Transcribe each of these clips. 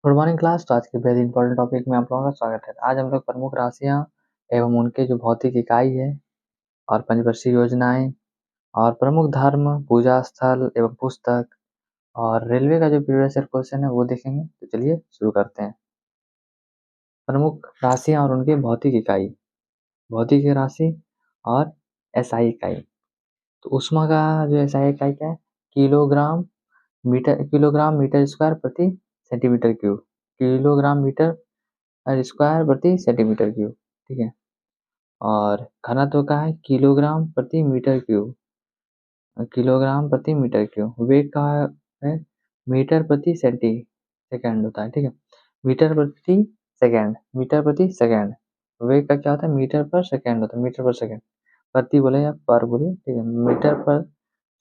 Good morning class. तो आज के बेहद इंपॉर्टेंट टॉपिक में आप लोगों का स्वागत है। आज हम लोग प्रमुख राशियां एवं उनके जो भौतिक इकाई है और पंचवर्षीय योजनाएं और प्रमुख धर्म, पूजा स्थल एवं पुस्तक और रेलवे का जो प्रीवियस ईयर क्वेश्चन है वो देखेंगे। तो चलिए शुरू करते हैं। प्रमुख राशियां और उनके भौतिक इकाई, भौतिक राशि और एसआई इकाई। तो ऊष्मा का जो एसआई इकाई क्या है? किलोग्राम मीटर स्क्वायर प्रति centimetre cube. Kilogram metre square प्रति सेंटीमीटर क्यूब, ठीक है। और घनत्व का है किलोग्राम प्रति मीटर क्यूब, किलोग्राम प्रति मीटर क्यूब। वेग का है मीटर प्रति सेकंड होता है, ठीक है। मीटर प्रति सेकंड। वेग का क्या होता है? मीटर पर सेकंड होता है, मीटर पर सेकंड। प्रति बोले या पर बोले, ठीक है। मीटर पर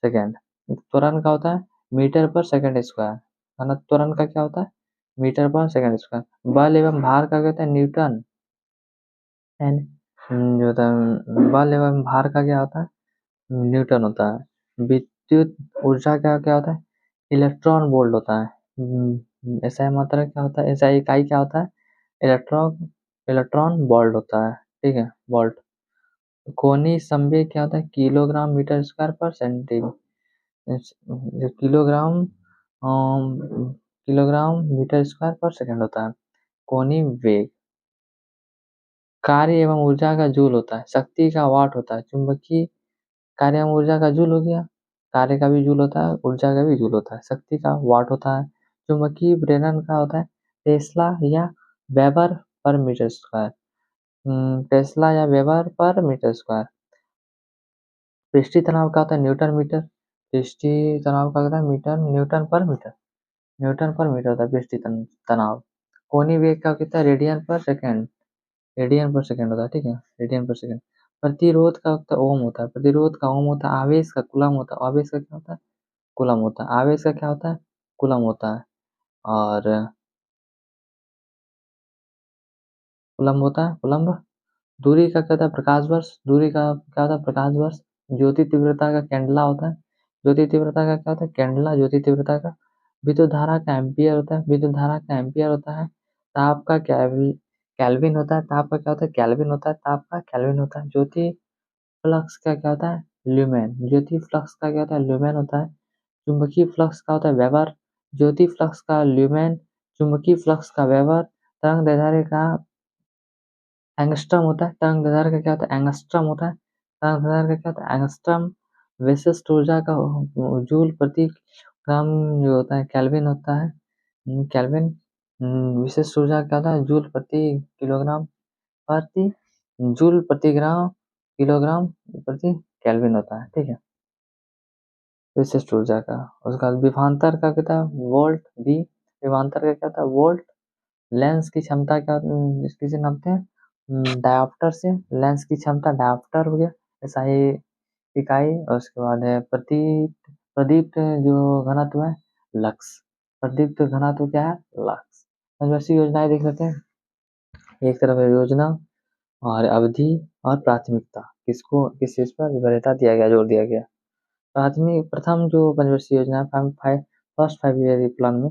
सेकंड। त्वरण का होता है मीटर पर सेकंड स्क्वायर। घनत्व त्वरण का क्या होता है? मीटर पर सेकंड स्क्वायर। बल एवं भार का क्या होता है? न्यूटन। एन जो होता है बल एवं भार का क्या होता है? न्यूटन होता है। विद्युत ऊर्जा का क्या होता है? इलेक्ट्रॉन वोल्ट होता है। ऐसा मात्रा क्या होता है? ऐसा इकाई क्या होता है? इलेक्ट्रॉन वोल्ट होता है, ठीक है, वोल्ट। कोणीय संवेग क्या होता है? किलोग्राम मीटर स्क्वायर पर सेंटीमीटर, किलोग्राम मीटर स्क्वायर पर सेकंड होता है कोणीय वेग। कार्य एवं ऊर्जा का जूल होता है, शक्ति का वाट होता है। चुंबकीय कार्य एवं ऊर्जा का जूल हो गया, कार्य का भी जूल होता है, ऊर्जा का भी जूल होता है। शक्ति का वाट होता है। चुंबकीय प्रेरण का होता है टेस्ला या weber per metre square. Tesla या वेबर पर मीटर स्क्वायर। पृष्ठीय तनाव का होता है न्यूटन मीटर। पृष्ठीय तनाव का होता है न्यूटन पर मीटर होता है पृष्ठीय तनाव। कोणीय वेग का कितना? रेडियन पर सेकंड होता है, ठीक है, रेडियन पर सेकंड। प्रतिरोध का ओम होता है, प्रतिरोध का ओम होता है। आवेश का कूलम होता है, आवेश का क्या होता है? कूलम होता है। आवेश का क्या होता है? कूलम होता है। और कूलम होता है, कूलम्ब। दूरी का क्या होता है? प्रकाश वर्ष। दूरी का क्या होता है? प्रकाश वर्ष। ज्योति तीव्रता का कैंडला होता है। ज्योति तीव्रता का क्या होता है? कैंडला, ज्योति तीव्रता का। विद्युत धारा का एम्पियर होता है, विद्युत धारा का एम्पियर होता है। ताप का कैल्विन होता है, ताप का क्या होता है? कैल्विन होता है, ताप का कैल्विन होता है। ज्योति फ्लक्स का क्या होता है? ल्यूमेन। ज्योति फ्लक्स का क्या होता है? ल्यूमेन होता है। चुंबकीय फ्लक्स का होता है वेबर। ज्योति फ्लक्स का ल्यूमेन, चुंबकीय फ्लक्स का वेबर। तरंग दैर्ध्य का एंगस्ट्रम होता है। तरंग दैर्ध्य का क्या होता है? एंगस्ट्रम होता है। तरंग दैर्ध्य का क्या होता है? एंगस्ट्रम। विशिष्ट ऊर्जा का जूल प्रति ग्राम जो होता है केल्विन होता है, केल्विन। विशिष्ट ऊर्जा क्या होता है? जूल प्रति किलोग्राम प्रति जूल प्रति ग्राम किलोग्राम प्रति केल्विन होता है, ठीक है, विशिष्ट ऊर्जा का। उसका विभवांतर का क्या था? वोल्ट भी। विभवांतर का क्या था? वोल्ट। लेंस की क्षमता क्या किसे नापते हैं? डायोप्टर से। लेंस की क्षमता डायोप्टर हो गया, ऐसा ही इकाई। और उसके बाद है प्रदीप्त जो घनत्व है लक्स। प्रदीप्त घनत्व क्या है? लक्स। पंचवर्षीय योजनाएं देख लेते हैं। एक तरफ है योजना और अवधि और प्राथमिकता, किसको किस चीज पर वरीयता दिया गया, जोर दिया गया। प्राथमिक प्रथम जो पंचवर्षीय योजना है फर्स्ट 5 ईयर प्लान में,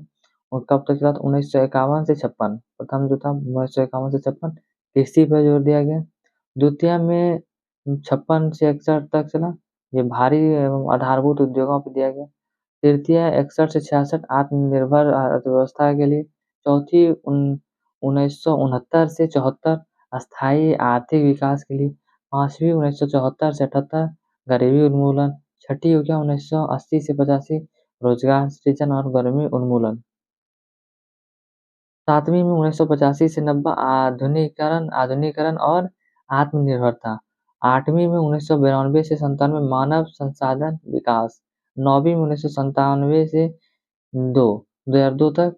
और कब तक चला था? 1951 से 56। प्रथम जो था 1951 से 56, कृषि पर जोर दिया गया। द्वितीय में 56 से 61 तक चला, ये भारी एवं आधारभूत उद्योगों पर दिया गया। तृतीय 61 से 66 आत्मनिर्भर अर्थव्यवस्था के लिए। चौथी 1969 से 74 अस्थायी आर्थिक विकास के लिए। पांचवी 1974 से 78 गरीबी उन्मूलन। छठी हो गया 1980 से 85 रोजगार सृजन और गरीबी उन्मूलन। सातवीं में 1985 से 90 आधुनिकरण और आत्मनिर्भरता। आठवीं में 1992 से 97 मानव संसाधन विकास। नौवीं में 1997 से 2002 तक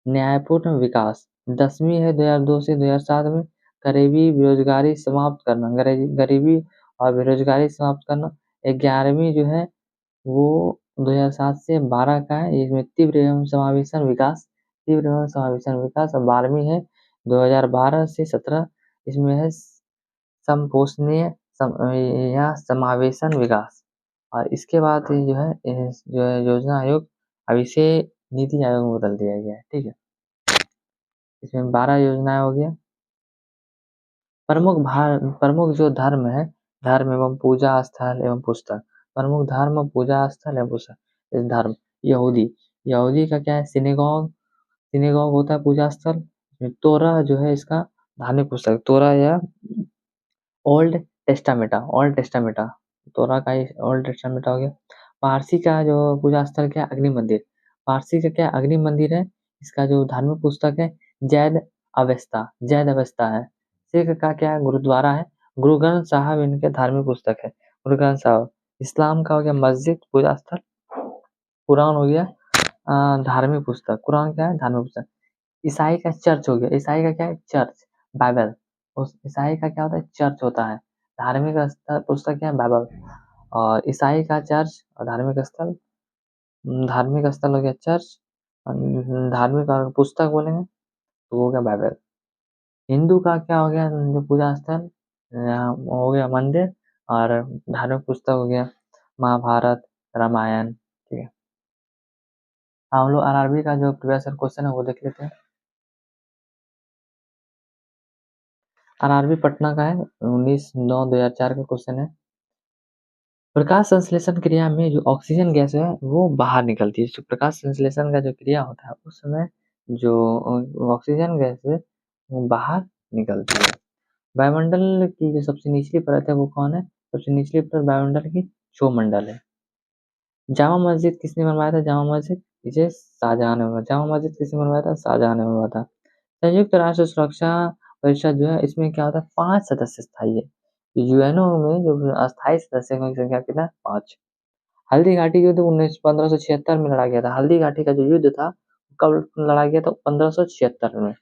न्यायपूर्ण विकास। 10वीं है 2002 से 2007 में गरीबी बेरोजगारी समाप्त करना, गरीबी और बेरोजगारी समाप्त करना। 11वीं जो है वो 2007 से 12 का है, इसमें तीव्र एवं समावेशन विकास, और 12वीं है 2012 से 17, इसमें है संपोषणीय या समावेशन विकास। और इसके बाद जो है योजना आयोग, अब इसे नीति आयोग में बदल दिया गया है, ठीक है। इसमें 12 योजनाएं हो गया। प्रमुख जो धर्म है, धर्म एवं पूजा स्थल एवं पुस्तक, प्रमुख धर्म, पूजा स्थल एवं पुस्तक। इस धर्म, यहूदी, यहूदी का क्या है, सिनेगॉग, सिनेगॉग होता है पूजा स्थल। तोरा जो है इसका धार्मिक पुस्तक, तोरा या ओल्ड टेस्टामेटा, ओल्ड टेस्टामेटा, तोरा का ही ओल्ड टेस्टामेटा हो गया। पारसी का जो पूजा स्थल क्या है, अग्नि मंदिर, पारसी का क्या अग्नि मंदिर है। इसका जो धार्मिक पुस्तक है जैद अवेस्ता, जैद अवेस्ता है। सिख का क्या है, गुरुद्वारा है। गुरु ग्रंथ साहब इनके धार्मिक पुस्तक है, गुरु ग्रंथ साहब। इस्लाम का हो गया मस्जिद, पूजा स्थल। कुरान हो गया धार्मिक पुस्तक, कुरान क्या है, धार्मिक पुस्तक। ईसाई का चर्च हो गया, ईसाई का क्या है, चर्च, बाइबल। उस ईसाई का क्या होता है, चर्च होता है। धार्मिक पुस्तक क्या है, बाइबल। और ईसाई का चर्च और धार्मिक स्थल हो गया चर्च। धार्मिक अगर पुस्तक बोलेंगे तो वो हो गया बाइबल। हिंदू का क्या हो गया, जो पूजा स्थल हो गया मंदिर, और धार्मिक पुस्तक हो गया महाभारत, रामायण। ठीक है, हम लोग आरआरबी का जो प्रीवियस क्वेश्चन है वो देख लेते हैं। आरआरबी पटना का है, 19/9/2004 का क्वेश्चन है। प्रकाश संश्लेषण क्रिया में जो ऑक्सीजन गैस है वो बाहर निकलती है। जो प्रकाश संश्लेषण का जो क्रिया होता है उस समय जो ऑक्सीजन गैस है वो बाहर निकलती है। वायुमंडल की जो सबसे निचली परत है वो कौन है, सबसे निचली परत वायुमंडल की क्षोमंडल है। जामा मस्जिद किसने बनवाया था, जामा मस्जिद इसे शाहजहां ने बनवाया। जामा मस्जिद किसने बनवाया था, शाहजहां ने बनवाया था। संयुक्त राष्ट्र सुरक्षा परिषद जो है इसमें क्या होता है, 5 सदस्य स्थायी है। यूएनओ में जो अस्थायी सदस्य की संख्या कितना है, 5। हल्दी घाटी युद्ध 1576 में लड़ा गया था। हल्दी घाटी का जो युद्ध था कब लड़ा गया था, 1576 में।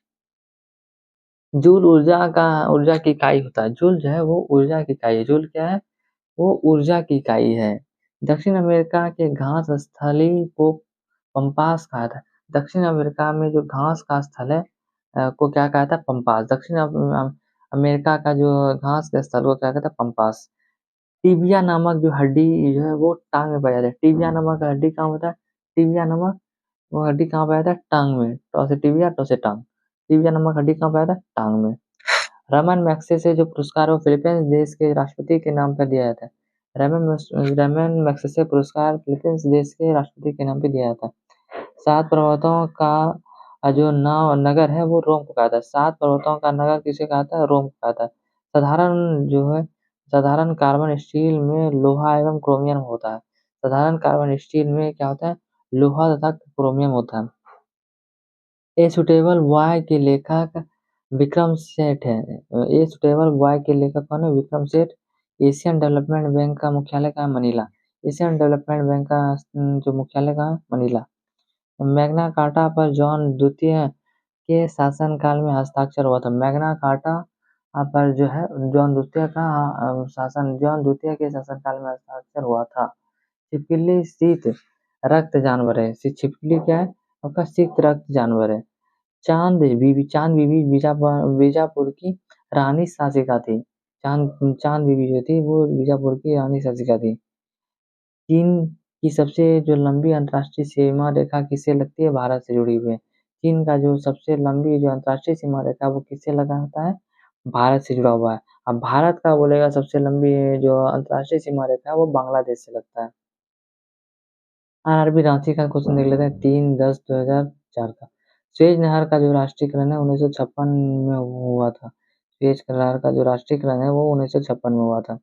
जूल ऊर्जा की इकाई होता है। जूल जो है वो ऊर्जा की इकाई है। जूल क्या है, वो ऊर्जा की इकाई है। दक्षिण अमेरिका के घास स्थली को पंपास कहा था। दक्षिण अमेरिका में जो घास का स्थल है को क्या कहा था, पंपास। अमेरिका का जो घास का स्थल को क्या कहता है, पंपास। टिबिया नामक जो हड्डी जो है वो टांग में पाया जाता है। टिबिया नामक हड्डी कहाँ होता है, टिबिया नामक वो हड्डी कहाँ पाया जाता है, टांग में। टॉ से टिबिया, टॉ से टांग। टिबिया नामक हड्डी कहाँ पाया जाता है, टांग में। रमन मैग्सेसे जो पुरस्कार है वो फिलीपींस देश के राष्ट्रपति के नाम पर दिया जाता है। रमन मैग्सेसे पुरस्कार फिलीपींस देश के राष्ट्रपति के नाम पे दिया जाता है। 7 पर्वतों का जो नाव नगर है वो रोम को कहता है। 7 पर्वतों का नगर किसे कहता है, रोम को कहता है। साधारण जो है, साधारण कार्बन स्टील में लोहा एवं क्रोमियम होता है। साधारण कार्बन स्टील में क्या होता है, लोहा तथा क्रोमियम होता है। ए सुटेबल बॉय के लेखक विक्रम सेठ है। ए सुटेबल बॉय के लेखक कौन है, Vikram Seth. Asian development bank का मुख्यालय कहाँ है, मनीला। एशियन डेवलपमेंट बैंक का जो मुख्यालय कहाँ है, मनीला। मैग्ना कार्टा पर जॉन द्वितीय के शासनकाल में हस्ताक्षर हुआ था। मैग्ना कार्टा पर जो है जॉन द्वितीय का जॉन द्वितीय के शासनकाल में हस्ताक्षर हुआ था। छिपकली शीत रक्त जानवर है। छिपकली क्या है, आपका शीत रक्त जानवर है। चांद बीबी बीजापुर की रानी शासिका थी। चांद बीबी जो थी वो बीजापुर की रानी शासिका थी। चीन की सबसे जो लंबी अंतर्राष्ट्रीय सीमा रेखा किससे लगती है, भारत से जुड़ी हुई है। चीन का जो सबसे लंबी जो अंतर्राष्ट्रीय सीमा रेखा वो किससे लगा होता है, भारत से जुड़ा हुआ है। अब भारत का बोलेगा सबसे लंबी जो अंतर्राष्ट्रीय सीमा रेखा है वो बांग्लादेश से लगता है। आरआरबी रांची का क्वेश्चन देख लेते हैं, 3/10/2004 का। सुएज नहर का जो राष्ट्रीयकरण है 1956 में हुआ था। सुएज नहर का जो राष्ट्रीयकरण है वो 1956 में हुआ था।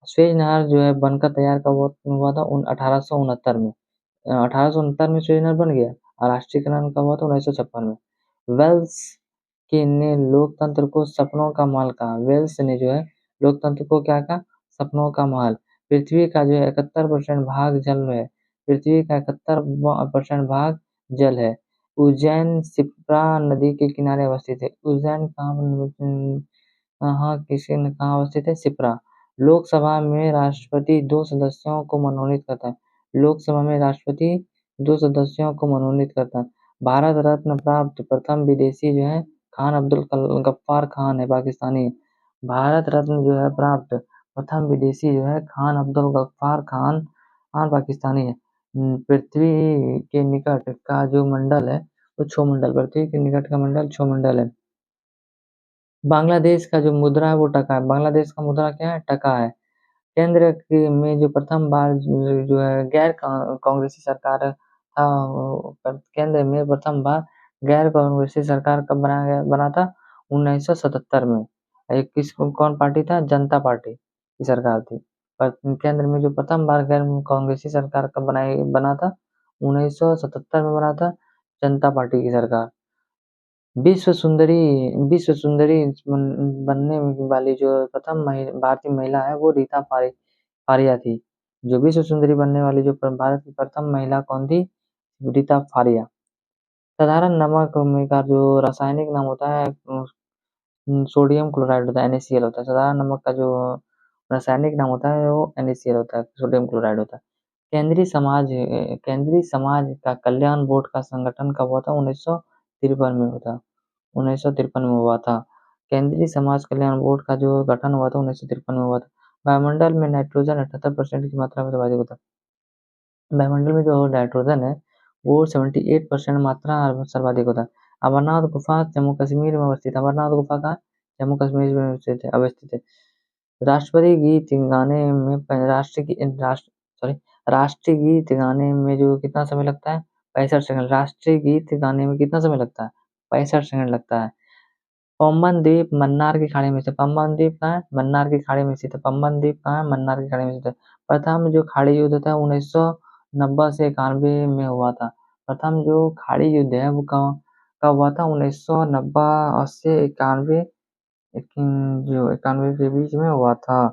सुएज नहर जो है बनकर तैयार कब हुआ था, 1869 में। 1869 में सुएज नहर बन गया और राष्ट्रीयकरण कब हुआ था, 1956 में। वेल्स के ने लोकतंत्र को सपनों का महल कहा। वेल्स ने जो है लोकतंत्र को क्या कहा, सपनों का महल। पृथ्वी का जो है 71% भाग जल में है। पृथ्वी का 71% भाग जल है। उज्जैन शिप्रा नदी के किनारे अवस्थित है। उज्जैन कहाँ किसी ने कहाँ अवस्थित है, शिप्रा। लोकसभा में राष्ट्रपति 2 सदस्यों को मनोनीत करता है। लोकसभा में राष्ट्रपति 2 सदस्यों को मनोनीत करता है। भारत रत्न प्राप्त प्रथम विदेशी जो है खान अब्दुल गफ्फार खान है, पाकिस्तानी। भारत रत्न जो है प्राप्त प्रथम विदेशी जो है खान अब्दुल गफ्फार खान, पाकिस्तानी है। पृथ्वी के निकट का जो मंडल है तो क्षोमंडल, पृथ्वी के निकट का मंडल क्षोमंडल है। बांग्लादेश का जो मुद्रा है वो टका है। बांग्लादेश का मुद्रा क्या है? टका है। केंद्र की में जो प्रथम बार जो है गैर कांग्रेसी सरकार था, केंद्र में प्रथम बार गैर कांग्रेसी सरकार कब बना था? 1977 में। एक कौन पार्टी था? जनता पार्टी की सरकार थी। पर केंद्र में जो प्रथम बार गैर कांग्रेसी सरकार कब बना था? 1977 में बना था, जनता पार्टी की सरकार। विश्व सुंदरी विश्व सुंदरी बनने वाली जो प्रथम भारतीय महिला है वो रीता फारिया थी। जो विश्व सुंदरी बनने वाली जो भारत की प्रथम महिला कौन थी? रीता फारिया। साधारण नमक में का जो रासायनिक नाम होता है सोडियम क्लोराइड होता है, NaCl होता है। साधारण नमक का जो रासायनिक नाम होता है वो NaCl होता है, सोडियम क्लोराइड होता है। केंद्रीय समाज का कल्याण बोर्ड का संगठन कब हुआ था? 1953 में हुआ था। 1953 में हुआ था। केंद्रीय समाज कल्याण बोर्ड का जो गठन हुआ था 1953 में हुआ था। वायुमंडल में नाइट्रोजन 78% की मात्रा में सर्वाधिक होता है। वायुमंडल में जो नाइट्रोजन है वो 78% मात्रा सर्वाधिक होता है। अमरनाथ गुफा जम्मू कश्मीर में अवस्थित है। अमरनाथ गुफा कहाँ? जम्मू कश्मीर में अवस्थित है। राष्ट्रपति गीत गाने में राष्ट्रीय गीत गाने में जो कितना समय लगता है? 65 सेकंड। राष्ट्रीय गीत गाने में कितना समय लगता है? 65 सेकंड लगता है। पम्बन द्वीप मन्नार की खाड़ी में स्थित। पम्बन द्वीप कहाँ है? मन्नार की खाड़ी में स्थित है। पम्बन द्वीप कहाँ है? मन्नार की खाड़ी में स्थित है। प्रथम जो खाड़ी युद्ध था 1990 से 91 में हुआ था। प्रथम जो खाड़ी युद्ध है वो कब कब हुआ था? 1990 से 91, जो 91 के बीच में हुआ था।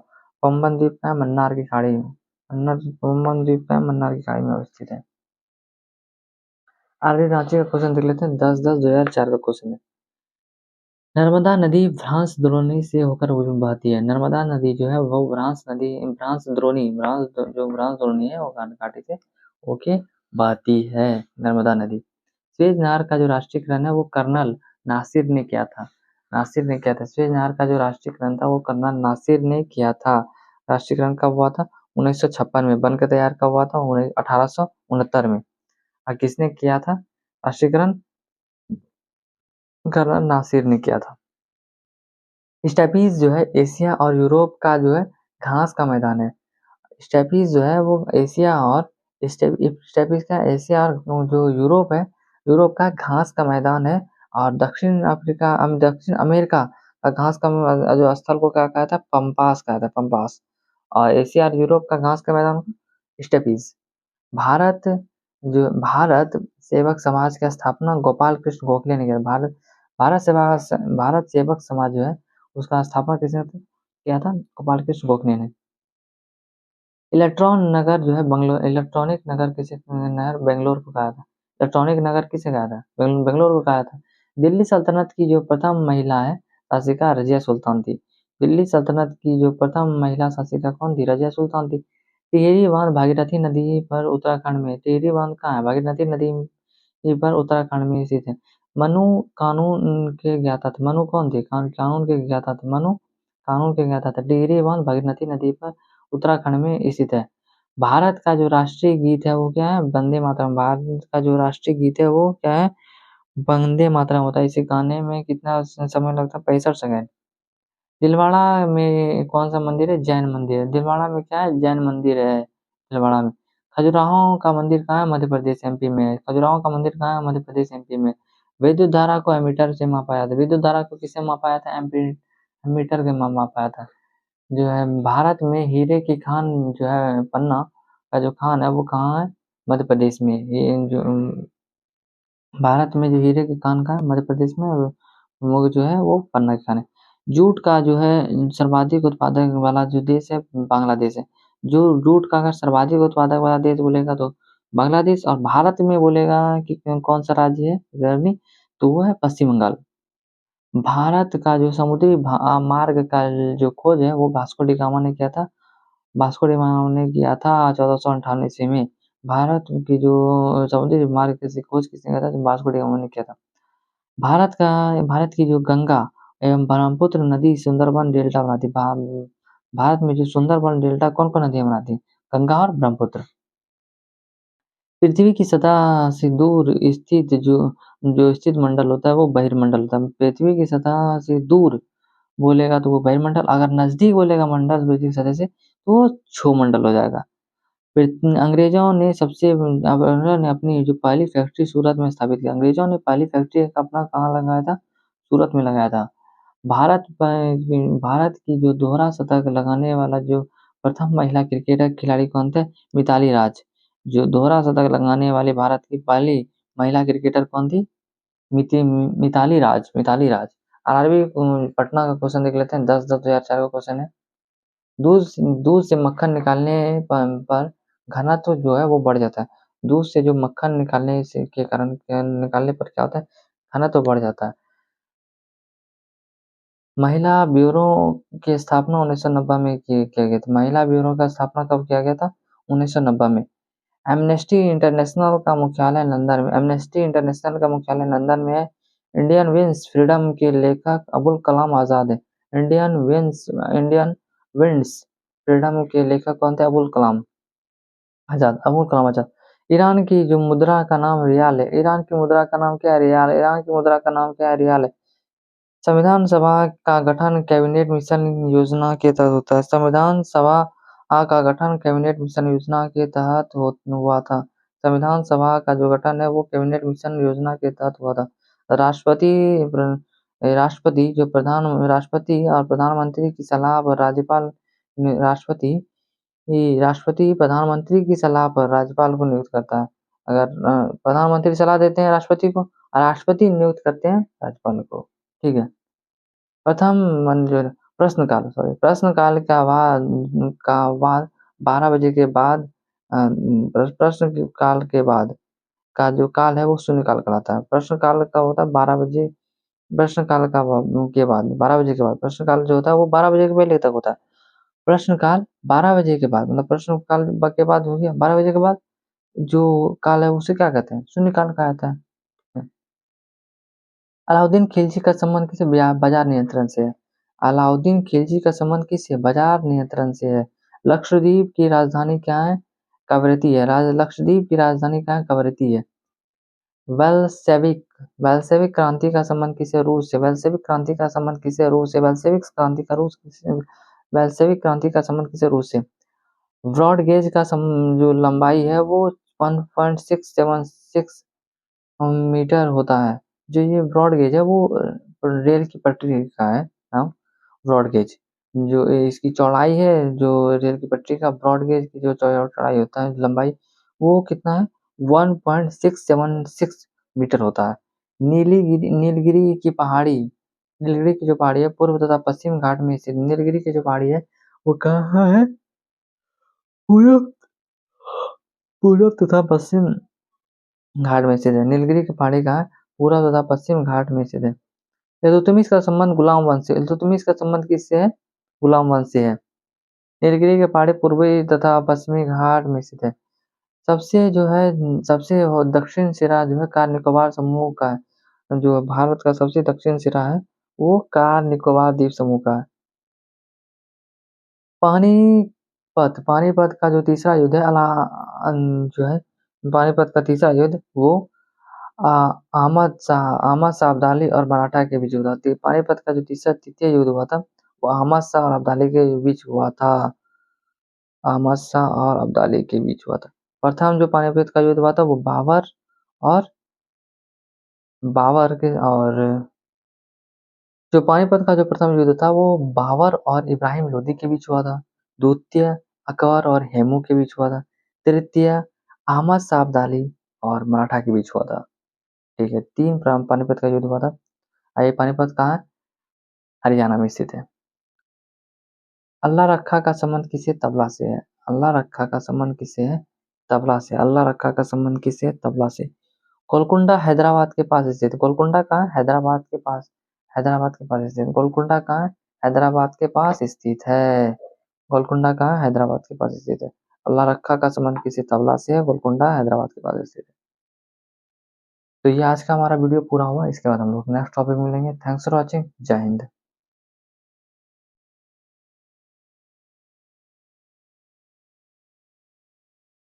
पम्बन द्वीप का मन्नार की खाड़ी में। पम्बन द्वीप का मन्नार की खाड़ी में अवस्थित है। आगे रांची का क्वेश्चन देख लेते हैं। 10-10-2004 का क्वेश्चन है। नर्मदा नदी भ्रांस द्रोणी से होकर बहती है। नर्मदा नदी जो है वो भ्रांस द्रोणी है वो घाटी से होके बहती है नर्मदा नदी। स्वेज नहर का जो राष्ट्रीयकरण है वो कर्नल नासिर ने किया था। स्वेज नहर का जो राष्ट्रीयकरण था वो कर्नल नासिर ने किया था। राष्ट्रीयकरण कब हुआ था? 1956 में। बनकर तैयार कब हुआ था? 1869 में। और किसने किया था राष्ट्रीयकरण? कर्नल नासिर ने किया था। स्टेपीज जो है एशिया और यूरोप का जो है घास का मैदान है। स्टेपीज जो है वो एशिया और स्टेपीज का एशिया और जो यूरोप है, यूरोप का घास का मैदान है। और दक्षिण अमेरिका का घास का जो स्थल को क्या कहा था? पंपास कहा था, पंपास। और एशिया और यूरोप का घास का मैदान स्टेपीज। भारत सेवक समाज की स्थापना गोपाल कृष्ण गोखले ने किया। भारत सेवक समाज जो है उसका स्थापना किसने किया था? गोपाल कृष्ण गोखले ने। इलेक्ट्रॉनिक नगर बेंगलोर को कहा था। इलेक्ट्रॉनिक नगर किसे कहा था? बेंगलोर को कहा था। दिल्ली सल्तनत की जो प्रथम महिला है शासिका रजिया सुल्तान थी। दिल्ली सल्तनत की जो प्रथम महिला शासिका कौन थी? रजिया सुल्तान थी। टिहरी बांध भागीरथी नदी पर उत्तराखंड में। टिहरी बांध कहाँ है? भागीरथी नदी पर उत्तराखंड में स्थित है। मनु कानून के ज्ञाता थे। मनु कौन थे? कानून के ज्ञाता थे। मनु कानून के ज्ञाता थे। टिहरी बांध भागीरथी नदी पर उत्तराखंड में स्थित है। भारत का जो राष्ट्रीय गीत है वो क्या है? वंदे मातरम। भारत का जो राष्ट्रीय गीत है वो क्या है? वंदे मातरम होता है। इसे गाने में कितना समय लगता है? 65 सेकंड। दिलवाड़ा में कौन सा मंदिर है? जैन मंदिर है। दिलवाड़ा में क्या है? जैन मंदिर है दिलवाड़ा में। खजुराहो का मंदिर कहाँ है? मध्य प्रदेश MP में है। खजुराहो का मंदिर कहाँ है? मध्य प्रदेश MP में। विद्युत धारा को एमीटर से मापा जाता है। विद्युत धारा को किससे मापा जाता है? एमीटर के मापा जाता है। जो है भारत में हीरे की खान जो है पन्ना का जो खान है वो कहाँ है? मध्य प्रदेश में। ये जो भारत में जो हीरे की खान का है मध्य प्रदेश में, और वो जो है वो पन्ना की खान है। जूट का जो है सर्वाधिक उत्पादक वाला जो देश है बांग्लादेश है। जो जूट का अगर सर्वाधिक उत्पादक वाला देश बोलेगा तो बांग्लादेश, और भारत में बोलेगा कि कौन सा राज्य है अग्रणी, तो वो है पश्चिम बंगाल। भारत का जो समुद्री मार्ग का जो खोज है वो वास्को डी गामा ने किया था। वास्को डी गामा ने किया था 1458 ईस्वी में। भारत की जो समुद्री मार्ग की खोज किसने किया था? तो वास्को डी गामा ने किया था। भारत की जो गंगा एवं ब्रह्मपुत्र नदी सुंदरबन डेल्टा बनाती है। भारत में जो सुंदरबन डेल्टा कौन कौन नदियां बनाती है? गंगा और ब्रह्मपुत्र। पृथ्वी की सतह से दूर स्थित जो स्थित मंडल होता है वो बहिर्मंडल होता है। पृथ्वी की सतह से दूर बोलेगा तो वो बहिर्मंडल, अगर नजदीक बोलेगा मंडल पृथ्वी की सतह से तो वो क्षुमंडल हो जाएगा। अंग्रेजों ने अपनी जो पहली फैक्ट्री सूरत में स्थापित की। अंग्रेजों ने पहली फैक्ट्री अपना कहाँ लगाया था? सूरत में लगाया था। भारत की जो दोहरा शतक लगाने वाला जो प्रथम महिला क्रिकेटर खिलाड़ी कौन थे? मिताली राज। जो दोहरा शतक लगाने वाली भारत की पहली महिला क्रिकेटर कौन थी? मिताली राज। आरआरबी पटना का क्वेश्चन देख लेते हैं। 10/10/2004 का क्वेश्चन है। दूध दूध से मक्खन निकालने पर घनत्व जो है वो बढ़ जाता है। दूध से जो मक्खन निकालने से के कारण निकालने पर क्या होता है? घनत्व बढ़ जाता है। महिला ब्यूरो की स्थापना 1990 में किया गया था। महिला ब्यूरो का स्थापना कब किया गया था? 1990 में। एमनेस्टी इंटरनेशनल का मुख्यालय लंदन में। एमनेस्टी इंटरनेशनल का मुख्यालय लंदन में है। इंडियन विंड्स फ्रीडम के लेखक अबुल कलाम आजाद है। इंडियन विंड्स फ्रीडम के लेखक कौन थे? अबुल कलाम आजाद। ईरान की जो मुद्रा का नाम रियाल है। ईरान की मुद्रा का नाम क्या है? रियाल। ईरान की मुद्रा का नाम क्या है? रियाल है। संविधान सभा का गठन कैबिनेट मिशन योजना के तहत होता है। संविधान सभा का गठन कैबिनेट मिशन योजना के तहत हुआ था। संविधान सभा का जो गठन है वो कैबिनेट मिशन योजना के तहत हुआ था। राष्ट्रपति राष्ट्रपति जो प्रधान राष्ट्रपति और प्रधानमंत्री की सलाह पर राज्यपाल राष्ट्रपति राष्ट्रपति प्रधानमंत्री की सलाह पर राज्यपाल को नियुक्त करता है। अगर प्रधानमंत्री सलाह देते हैं राष्ट्रपति को और राष्ट्रपति नियुक्त करते हैं राज्यपाल को। ठीक है। प्रथम मंजूर प्रश्नकाल का बाद 12 बजे के बाद प्रश्न काल के बाद का जो काल है वो शून्य काल कहलाता है। प्रश्न काल का होता है 12 बजे। प्रश्न काल के बाद 12 बजे के बाद प्रश्न काल जो होता है वो 12 बजे के पहले तक होता है। प्रश्न काल 12 बजे के बाद मतलब प्रश्न काल के बाद हो गया। 12 बजे के बाद जो काल है उसे क्या कहते हैं? शून्य काल कहा जाता है। अलाउद्दीन खिलजी का संबंध किससे? बाजार नियंत्रण से है। अलाउद्दीन खिलजी का संबंध किससे? बाजार नियंत्रण से है। लक्षद्वीप की राजधानी क्या है? कवरत्ती है। लक्षद्वीप की राजधानी क्या है? कवरत्ती है। वेल्शेविक वेल्शेविक क्रांति का संबंध किससे? रूस से। वेल्शेविक क्रांति का संबंध किससे? रूस से। वेल्शेविक क्रांति का संबंध किससे? रूस से। ब्रॉड गेज का जो लंबाई है वो 1.676 मीटर होता है। जो ये ब्रॉड गेज है वो रेल की पटरी का है नाम, ब्रॉड गेज। जो इसकी चौड़ाई है, जो रेल की पटरी का ब्रॉड गेज की जो चौड़ाई होता है, लंबाई, वो कितना है? 1.676 मीटर होता है। नीलगिरी की पहाड़ी नीलगिरी की जो पहाड़ी है पूर्व तथा पश्चिम घाट में स्थित। नीलगिरी की जो पहाड़ी है वो कहाँ है? पूर्व पूर्व तथा पश्चिम घाट में स्थित है। नीलगिरी की पहाड़ी कहाँ है? पूर्व तथा पश्चिम घाट में स्थित है। इल्तुतमिश का संबंध गुलाम वंश से। इल्तुतमिश का संबंध किससे है? गुलाम वंश से है। नीलगिरी के पहाड़ी पूर्वी तथा पश्चिमी घाट में स्थित है। सबसे दक्षिण सिरा जो है कार निकोबार समूह का है। जो भारत का सबसे दक्षिण सिरा है वो कार निकोबार द्वीप समूह का है। पानीपत का जो तीसरा युद्ध है जो है पानीपत का तीसरा युद्ध वो अहमद शाह अब्दाली और मराठा के बीच हुआ था। पानीपत का जो तृतीय युद्ध हुआ था वो अहमद शाह और अब्दाली के बीच हुआ था। अहमद शाह और अब्दाली के बीच हुआ था। प्रथम जो पानीपत का युद्ध हुआ था वो और बाबर के और जो पानीपत का जो प्रथम युद्ध था वो बाबर और इब्राहिम लोदी के बीच हुआ था। द्वितीय अकबर और हेमू के बीच हुआ था। तृतीय अहमद शाह अब्दाली और मराठा के बीच हुआ था। ठीक है, 3 पानीपत का युद्ध हुआ था। ये पानीपत कहाँ है? हरियाणा में स्थित है। अल्लाह रखा का संबंध किससे? तबला से है। अल्लाह रखा का संबंध किससे है? तबला से। अल्लाह रखा का संबंध किससे है? तबला से। गोलकुंडा हैदराबाद के पास स्थित। गोलकुंडा कहाँ है? हैदराबाद के पास। हैदराबाद के पास स्थित। गोलकुंडा कहाँ है? हैदराबाद के पास स्थित है। गोलकुंडा कहाँ है? हैदराबाद के पास स्थित है। अल्लाह रखा का संबंध किससे? तबला से है। गोलकुंडा हैदराबाद के पास स्थित है। तो ये आज का हमारा वीडियो पूरा हुआ। इसके बाद हम लोग नेक्स्ट टॉपिक मिलेंगे। Thanks for watching. जय हिंद।